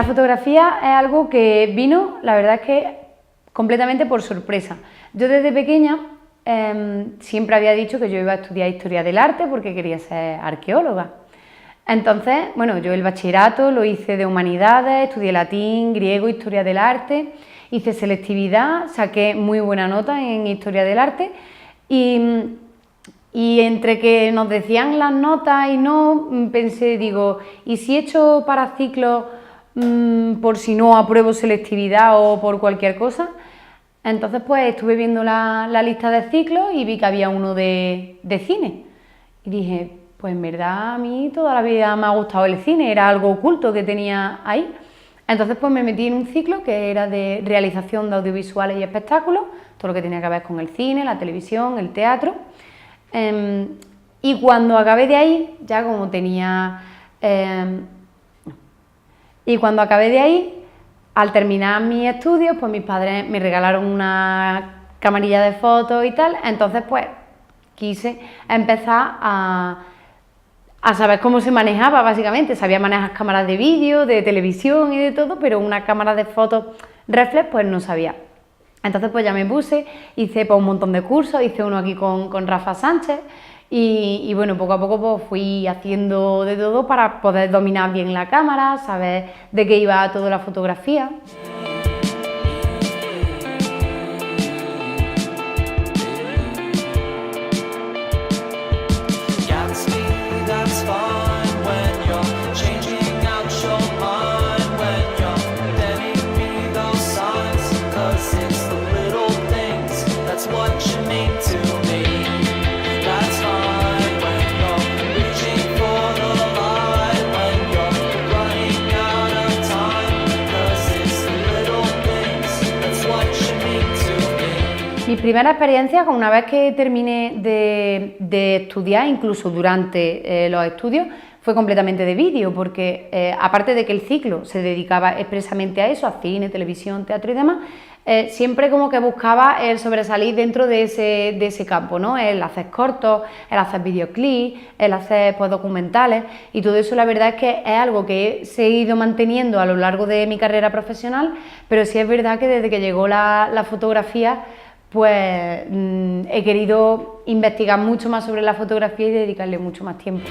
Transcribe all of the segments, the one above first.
La fotografía es algo que vino, la verdad es que completamente por sorpresa. Yo desde pequeña siempre había dicho que yo iba a estudiar Historia del Arte porque quería ser arqueóloga. Entonces, bueno, yo el bachillerato lo hice de Humanidades, estudié latín, griego, Historia del Arte, hice selectividad, saqué muy buena nota en Historia del Arte y entre que nos decían las notas y no, pensé, digo, ¿y si echo para ciclos por si no apruebo selectividad o por cualquier cosa? Entonces pues estuve viendo la lista de ciclos y vi que había uno de cine y dije, pues en verdad a mí toda la vida me ha gustado el cine, era algo oculto que tenía ahí. Entonces pues me metí en un ciclo que era de realización de audiovisuales y espectáculos, todo lo que tenía que ver con el cine, la televisión, el teatro. Y cuando acabé de ahí, ya como tenía... y cuando acabé de ahí, al terminar mis estudios, pues mis padres me regalaron una camarilla de fotos y tal, entonces pues quise empezar a saber cómo se manejaba básicamente, sabía manejar cámaras de vídeo, de televisión y de todo, pero una cámara de fotos reflex pues no sabía. Entonces pues ya me puse, hice pues un montón de cursos, hice uno aquí con Rafa Sánchez y bueno, poco a poco pues fui haciendo de todo para poder dominar bien la cámara, saber de qué iba toda la fotografía. Mis primeras experiencias, una vez que terminé de estudiar, incluso durante los estudios, fue completamente de vídeo, porque aparte de que el ciclo se dedicaba expresamente a eso, a cine, televisión, teatro y demás, siempre como que buscaba el sobresalir dentro de ese campo, ¿no? El hacer cortos, el hacer videoclips, el hacer pues, documentales, y todo eso la verdad es que es algo que he seguido manteniendo a lo largo de mi carrera profesional, pero sí es verdad que desde que llegó la fotografía, pues he querido investigar mucho más sobre la fotografía y dedicarle mucho más tiempo.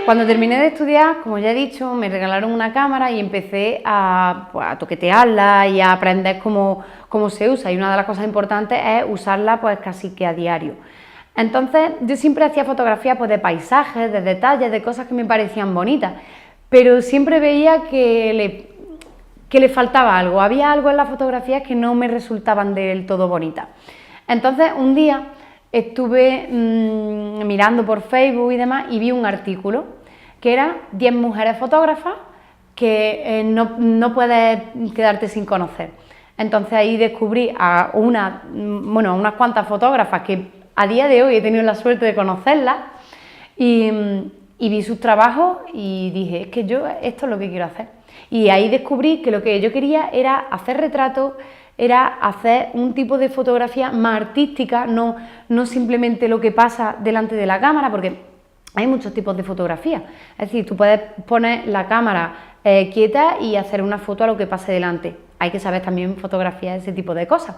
Cuando terminé de estudiar, como ya he dicho, me regalaron una cámara y empecé a toquetearla y a aprender cómo se usa, y una de las cosas importantes es usarla pues casi que a diario. Entonces yo siempre hacía fotografías pues, de paisajes, de detalles, de cosas que me parecían bonitas, pero siempre veía que le faltaba algo, había algo en las fotografías que no me resultaban del todo bonitas. Entonces un día estuve mirando por Facebook y demás y vi un artículo que era 10 mujeres fotógrafas que no puedes quedarte sin conocer. Entonces ahí descubrí a unas cuantas fotógrafas que a día de hoy he tenido la suerte de conocerlas y vi sus trabajos y dije, es que yo esto es lo que quiero hacer. Y ahí descubrí que lo que yo quería era hacer retratos, era hacer un tipo de fotografía más artística, no simplemente lo que pasa delante de la cámara, porque hay muchos tipos de fotografía. Es decir, tú puedes poner la cámara quieta y hacer una foto a lo que pase delante. Hay que saber también fotografiar ese tipo de cosas.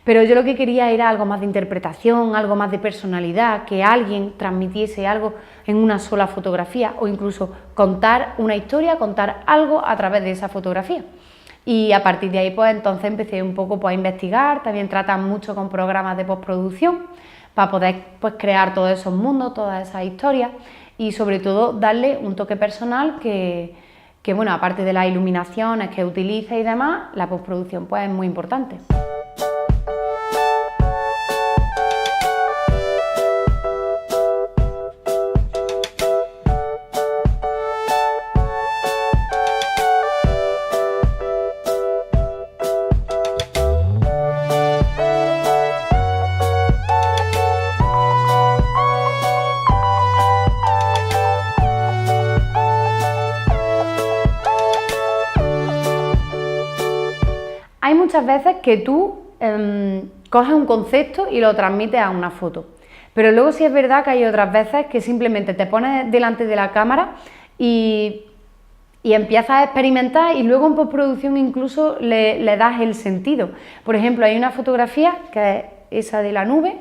Pero yo lo que quería era algo más de interpretación, algo más de personalidad, que alguien transmitiese algo en una sola fotografía o incluso contar una historia, contar algo a través de esa fotografía. Y a partir de ahí pues entonces empecé un poco pues, a investigar, también tratan mucho con programas de postproducción para poder pues, crear todos esos mundos, todas esas historias y sobre todo darle un toque personal que bueno, aparte de las iluminaciones que utiliza y demás, la postproducción pues es muy importante. Hay muchas veces que tú coges un concepto y lo transmites a una foto. Pero luego sí es verdad que hay otras veces que simplemente te pones delante de la cámara y empiezas a experimentar y luego en postproducción incluso le das el sentido. Por ejemplo, hay una fotografía que es esa de la nube.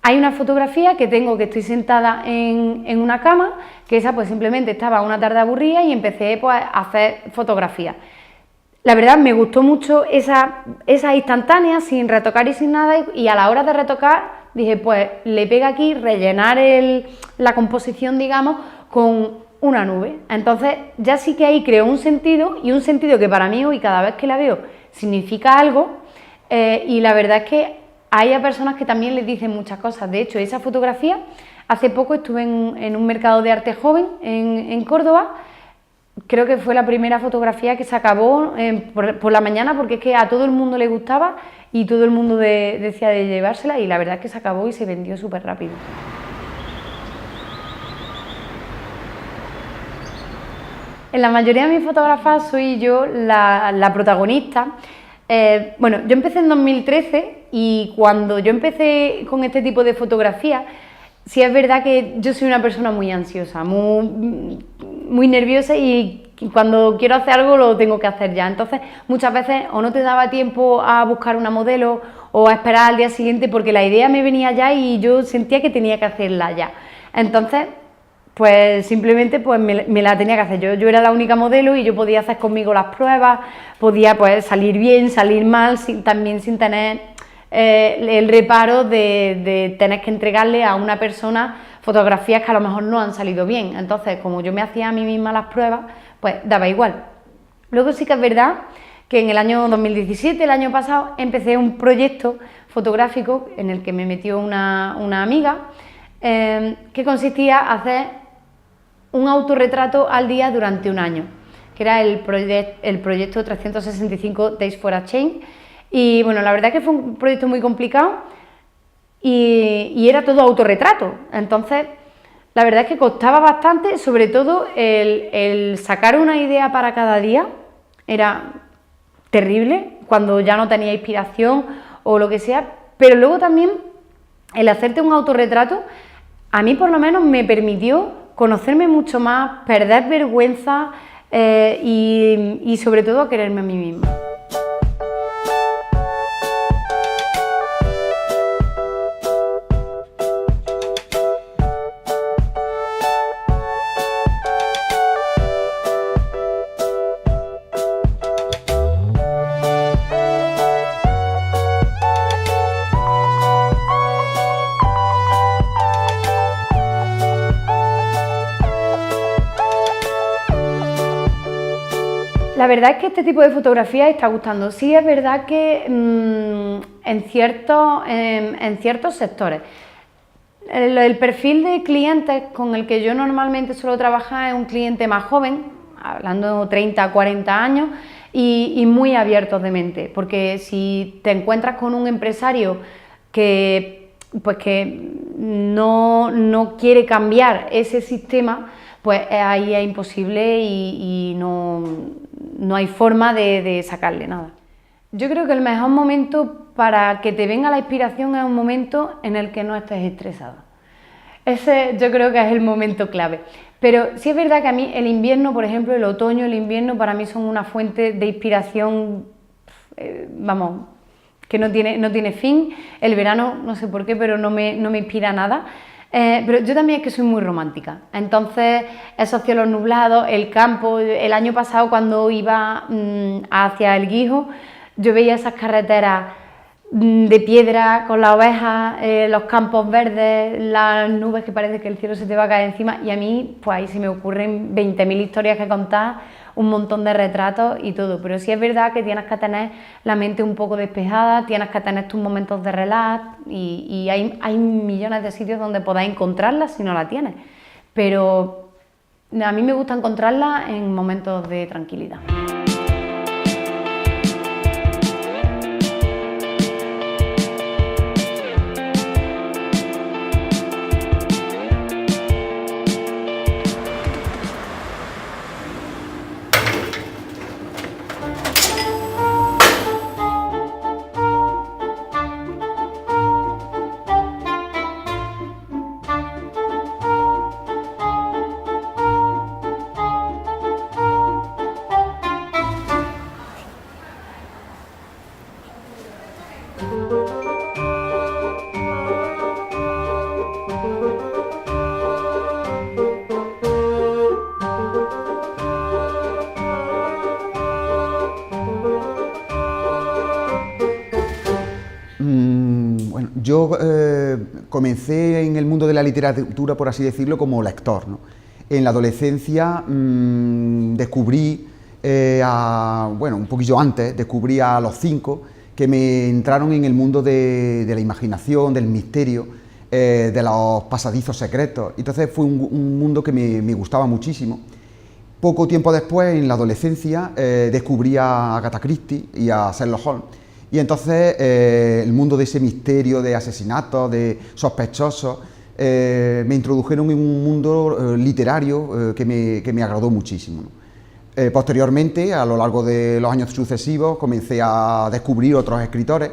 Hay una fotografía que tengo que estoy sentada en una cama, que esa pues simplemente estaba una tarde aburrida y empecé pues a hacer fotografías. La verdad me gustó mucho esa instantánea, sin retocar y sin nada, y a la hora de retocar dije pues le pega aquí rellenar la composición, digamos, con una nube. Entonces ya sí que ahí creo un sentido, y un sentido que para mí hoy cada vez que la veo significa algo, y la verdad es que hay a personas que también les dicen muchas cosas. De hecho, esa fotografía, hace poco estuve en un mercado de arte joven en Córdoba. Creo que fue la primera fotografía que se acabó por la mañana, porque es que a todo el mundo le gustaba y todo el mundo decía de llevársela, y la verdad es que se acabó y se vendió súper rápido. En la mayoría de mis fotógrafas soy yo la protagonista. Bueno, yo empecé en 2013 y cuando yo empecé con este tipo de fotografía, sí es verdad que yo soy una persona muy ansiosa, muy nerviosa, y cuando quiero hacer algo lo tengo que hacer ya. Entonces muchas veces o no te daba tiempo a buscar una modelo o a esperar al día siguiente, porque la idea me venía ya y yo sentía que tenía que hacerla ya. Entonces pues simplemente pues me la tenía que hacer. Yo era la única modelo y yo podía hacer conmigo las pruebas, podía pues salir bien, salir mal, también sin tener el reparo de tener que entregarle a una persona fotografías que a lo mejor no han salido bien. Entonces, como yo me hacía a mí misma las pruebas, pues daba igual. Luego sí que es verdad que en el año 2017, el año pasado, empecé un proyecto fotográfico en el que me metió una amiga, que consistía en hacer un autorretrato al día durante un año, que era el proyecto 365 Days for a Change. Y bueno, la verdad es que fue un proyecto muy complicado y era todo autorretrato. Entonces, la verdad es que costaba bastante, sobre todo el sacar una idea para cada día, era terrible cuando ya no tenía inspiración o lo que sea, pero luego también el hacerte un autorretrato, a mí por lo menos me permitió conocerme mucho más, perder vergüenza y sobre todo quererme a mí misma. La verdad es que este tipo de fotografía está gustando. Sí es verdad que en ciertos sectores. El perfil de clientes con el que yo normalmente suelo trabajar es un cliente más joven, hablando de 30, 40 años, y muy abiertos de mente, porque si te encuentras con un empresario que no quiere cambiar ese sistema, pues ahí es imposible y no hay forma de sacarle nada. Yo creo que el mejor momento para que te venga la inspiración es un momento en el que no estés estresada. Ese yo creo que es el momento clave. Pero sí es verdad que a mí el invierno, por ejemplo, el otoño, el invierno para mí son una fuente de inspiración, vamos, que no tiene fin. El verano, no sé por qué, pero no me inspira nada. Pero yo también es que soy muy romántica, entonces esos cielos nublados, el campo, el año pasado cuando iba hacia el Guijo, yo veía esas carreteras de piedra con las ovejas, los campos verdes, las nubes que parece que el cielo se te va a caer encima, y a mí pues ahí se me ocurren 20.000 historias que contar, un montón de retratos y todo. Pero sí es verdad que tienes que tener la mente un poco despejada, tienes que tener tus momentos de relax, y hay millones de sitios donde podáis encontrarla si no la tienes, pero a mí me gusta encontrarla en momentos de tranquilidad. yo comencé en el mundo de la literatura, por así decirlo, como lector, ¿no? En la adolescencia descubrí, bueno, un poquillo antes, descubrí a los 5 que me entraron en el mundo de la imaginación, del misterio, de los pasadizos secretos. Entonces fue un mundo que me gustaba muchísimo. Poco tiempo después, en la adolescencia, descubrí a Agatha Christie y a Sherlock Holmes. Y entonces el mundo de ese misterio, de asesinatos, de sospechosos, me introdujeron en un mundo literario que me agradó muchísimo, ¿no? Posteriormente, a lo largo de los años sucesivos, comencé a descubrir otros escritores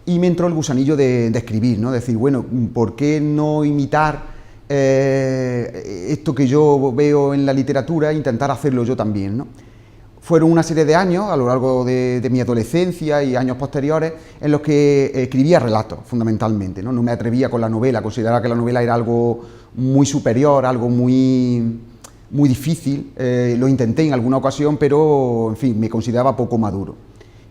y me entró el gusanillo de escribir, ¿no? Decir, bueno, ¿por qué no imitar esto que yo veo en la literatura e intentar hacerlo yo también, ¿no? Fueron una serie de años, a lo largo de mi adolescencia y años posteriores, en los que escribía relatos, fundamentalmente, ¿no? No me atrevía con la novela, consideraba que la novela era algo muy superior, algo muy difícil. Lo intenté en alguna ocasión, pero, en fin, me consideraba poco maduro.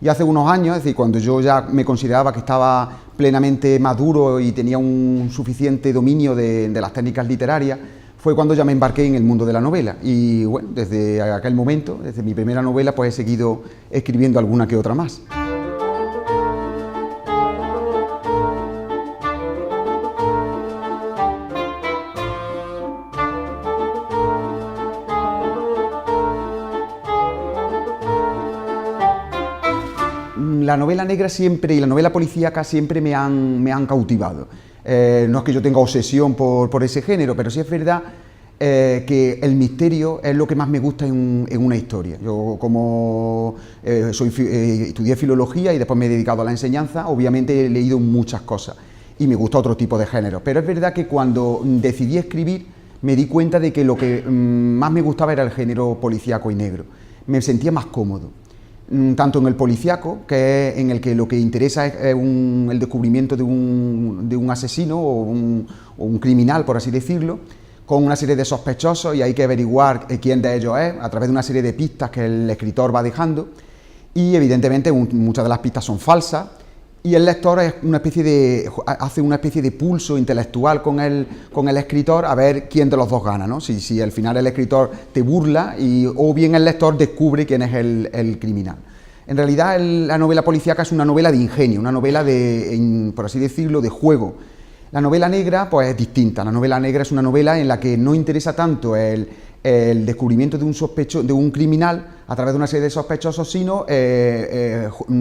Y hace unos años, es decir, cuando yo ya me consideraba que estaba plenamente maduro y tenía un suficiente dominio de las técnicas literarias, fue cuando ya me embarqué en el mundo de la novela. Y bueno, desde aquel momento, desde mi primera novela, pues he seguido escribiendo alguna que otra más. La novela negra siempre y la novela policíaca siempre me han cautivado. No es que yo tenga obsesión por ese género, pero sí es verdad que el misterio es lo que más me gusta en una historia. Yo, como estudié filología y después me he dedicado a la enseñanza, obviamente he leído muchas cosas y me gusta otro tipo de género. Pero es verdad que cuando decidí escribir me di cuenta de que lo que más me gustaba era el género policíaco y negro. Me sentía más cómodo. Tanto en el policíaco, que es en el que lo que interesa es el descubrimiento de un asesino o un criminal, por así decirlo, con una serie de sospechosos y hay que averiguar quién de ellos es a través de una serie de pistas que el escritor va dejando y evidentemente muchas de las pistas son falsas y el lector es hace una especie de pulso intelectual con el escritor a ver quién de los dos gana, ¿no? Si al final el escritor te burla o bien el lector descubre quién es el criminal. En realidad la novela policíaca es una novela de ingenio, una novela por así decirlo, de juego. La novela negra pues es distinta. La novela negra es una novela en la que no interesa tanto el descubrimiento de un criminal a través de una serie de sospechosos, sino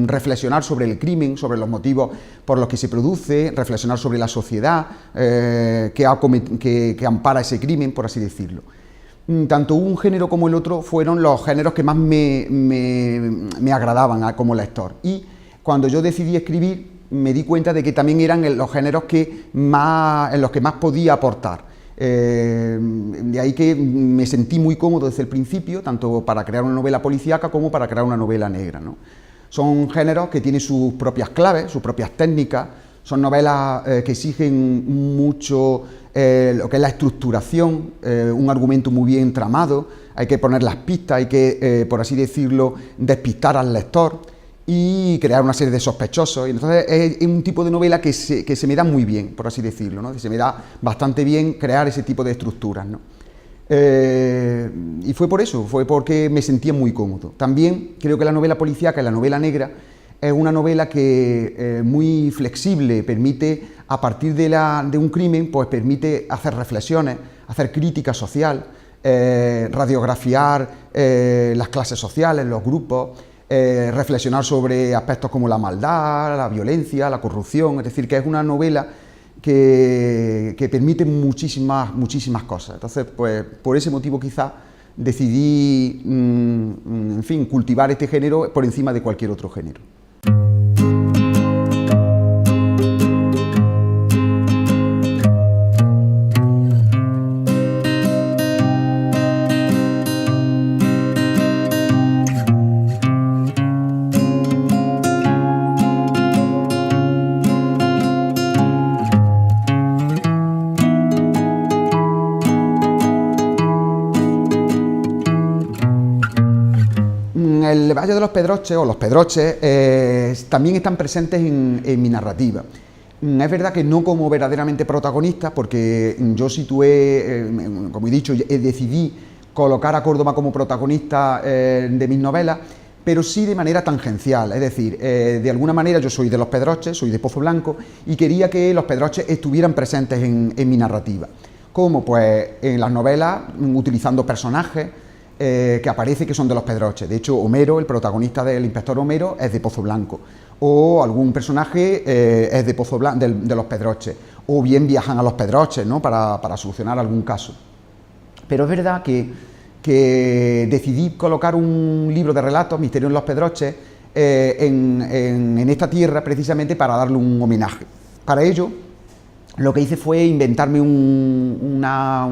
reflexionar sobre el crimen, sobre los motivos por los que se produce, reflexionar sobre la sociedad que ampara ese crimen, por así decirlo. Tanto un género como el otro fueron los géneros que más me agradaban como lector. Y cuando yo decidí escribir, me di cuenta de que también eran los géneros en los que más podía aportar. De ahí que me sentí muy cómodo desde el principio, tanto para crear una novela policíaca como para crear una novela negra, ¿no? Son géneros que tienen sus propias claves, sus propias técnicas, son novelas que exigen mucho lo que es la estructuración, un argumento muy bien tramado, hay que poner las pistas, hay que, por así decirlo, despistar al lector y crear una serie de sospechosos. Y entonces es un tipo de novela que se me da muy bien, por así decirlo, ¿no? Se me da bastante bien crear ese tipo de estructuras, ¿no? Y fue por eso, fue porque me sentía muy cómodo. También creo que la novela policíaca y la novela negra es una novela que muy flexible, permite, a partir de un crimen, pues permite hacer reflexiones, hacer crítica social, radiografiar las clases sociales, los grupos, reflexionar sobre aspectos como la maldad, la violencia, la corrupción. Es decir, que es una novela que permite muchísimas cosas. Entonces, pues por ese motivo quizás decidí, en fin, cultivar este género por encima de cualquier otro género. El Valle de los Pedroches, o los Pedroches, también están presentes en mi narrativa. Es verdad que no como verdaderamente protagonista, porque yo situé, como he dicho, decidí colocar a Córdoba como protagonista de mis novelas, pero sí de manera tangencial, es decir, de alguna manera yo soy de Los Pedroches, soy de Pozo Blanco, y quería que Los Pedroches estuvieran presentes en mi narrativa. Como pues en las novelas, utilizando personajes que aparece que son de Los Pedroches. De hecho, Homero, el protagonista del inspector Homero, es de Pozo Blanco. O algún personaje es de Pozo Blanco, de Los Pedroches. O bien viajan a Los Pedroches, ¿no?, para solucionar algún caso. Pero es verdad que decidí colocar un libro de relatos, Misterio en Los Pedroches, en esta tierra precisamente para darle un homenaje. Para ello, lo que hice fue inventarme una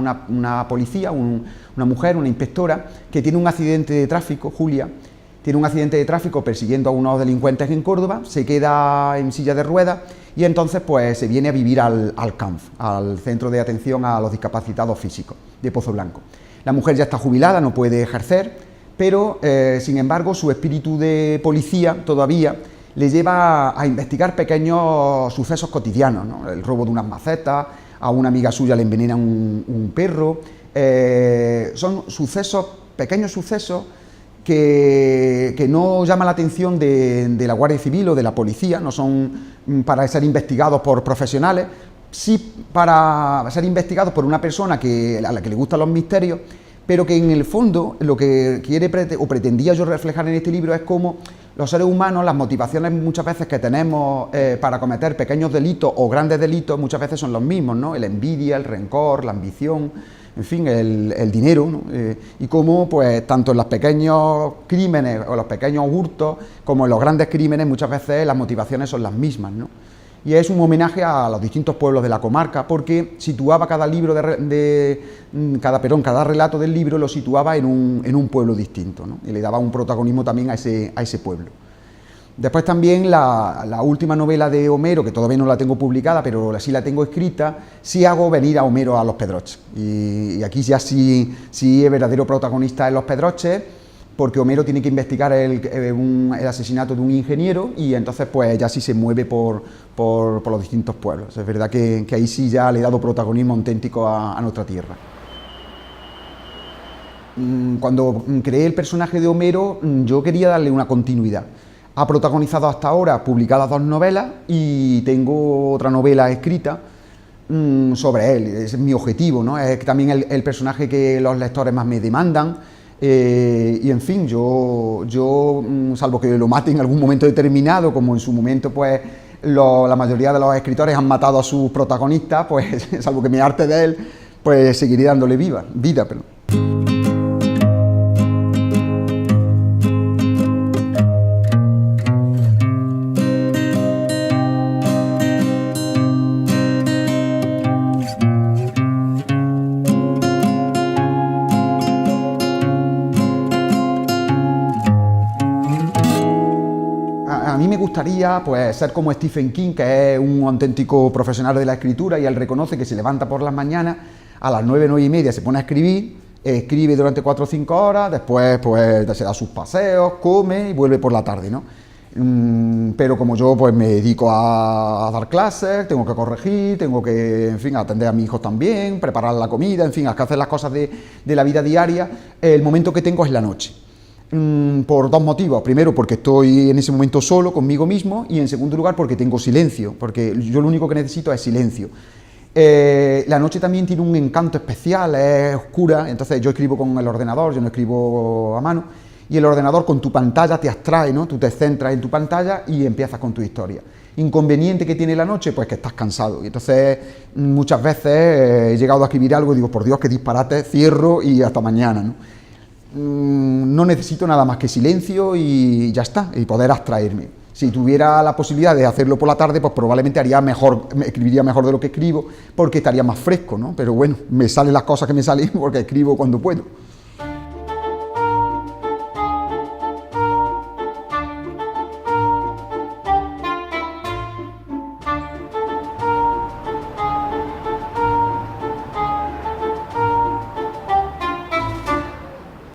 policía, una mujer, una inspectora, que tiene un accidente de tráfico, Julia, tiene un accidente de tráfico persiguiendo a unos delincuentes en Córdoba, se queda en silla de ruedas y entonces pues se viene a vivir al CANF, al Centro de Atención a los Discapacitados Físicos de Pozo Blanco. La mujer ya está jubilada, no puede ejercer, pero sin embargo su espíritu de policía todavía le lleva a investigar pequeños sucesos cotidianos, ¿no? El robo de unas macetas, a una amiga suya le envenenan un perro, son sucesos, pequeños sucesos que no llaman la atención de la Guardia Civil o de la policía, no son para ser investigados por profesionales, sí para ser investigados por una persona a la que le gustan los misterios, pero que en el fondo lo que quiere o pretendía yo reflejar en este libro es cómo los seres humanos, las motivaciones muchas veces que tenemos para cometer pequeños delitos o grandes delitos muchas veces son los mismos, ¿no? La envidia, el rencor, la ambición, en fin, el dinero, ¿no? Y cómo pues tanto en los pequeños crímenes o los pequeños hurtos como en los grandes crímenes muchas veces las motivaciones son las mismas, ¿no? Y es un homenaje a los distintos pueblos de la comarca, porque situaba cada relato del libro lo situaba en un pueblo distinto, ¿no? Y le daba un protagonismo también a ese pueblo. Después también la última novela de Homero, que todavía no la tengo publicada, pero sí la tengo escrita, sí hago venir a Homero a Los Pedroches. Y aquí ya sí es verdadero protagonista en Los Pedroches, porque Homero tiene que investigar el asesinato de un ingeniero y entonces pues ya sí se mueve por los distintos pueblos. Es verdad que ahí sí ya le he dado protagonismo auténtico a nuestra tierra. Cuando creé el personaje de Homero, yo quería darle una continuidad. Ha protagonizado hasta ahora publicadas 2 novelas y tengo otra novela escrita sobre él. Ese es mi objetivo, ¿no? Es también el personaje que los lectores más me demandan. Y en fin, yo salvo que lo mate en algún momento determinado, como en su momento pues la mayoría de los escritores han matado a sus protagonistas, pues salvo que me harte de él, pues seguiré dándole vida. A mí me gustaría pues ser como Stephen King, que es un auténtico profesional de la escritura, y él reconoce que se levanta por las mañanas, a las 9:30 se pone a escribir, escribe durante 4 o 5 horas, después pues se da sus paseos, come y vuelve por la tarde, ¿no? Pero como yo pues me dedico a dar clases, tengo que corregir, tengo que, en fin, atender a mis hijos también, preparar la comida, en fin, hay que hacer las cosas de la vida diaria, el momento que tengo es la noche. Por 2 motivos. Primero, porque estoy en ese momento solo conmigo mismo, y en segundo lugar porque tengo silencio, porque yo lo único que necesito es silencio. La noche también tiene un encanto especial, es oscura, entonces yo escribo con el ordenador, yo no escribo a mano, y el ordenador con tu pantalla te abstrae, ¿no? Tú te centras en tu pantalla y empiezas con tu historia. Inconveniente que tiene la noche, pues que estás cansado, y entonces muchas veces he llegado a escribir algo y digo, por Dios, qué disparate, cierro y hasta mañana, ¿no? No necesito nada más que silencio y ya está, y poder abstraerme. Si tuviera la posibilidad de hacerlo por la tarde, pues probablemente escribiría mejor de lo que escribo, porque estaría más fresco, ¿no? Pero bueno, me salen las cosas que me salen porque escribo cuando puedo.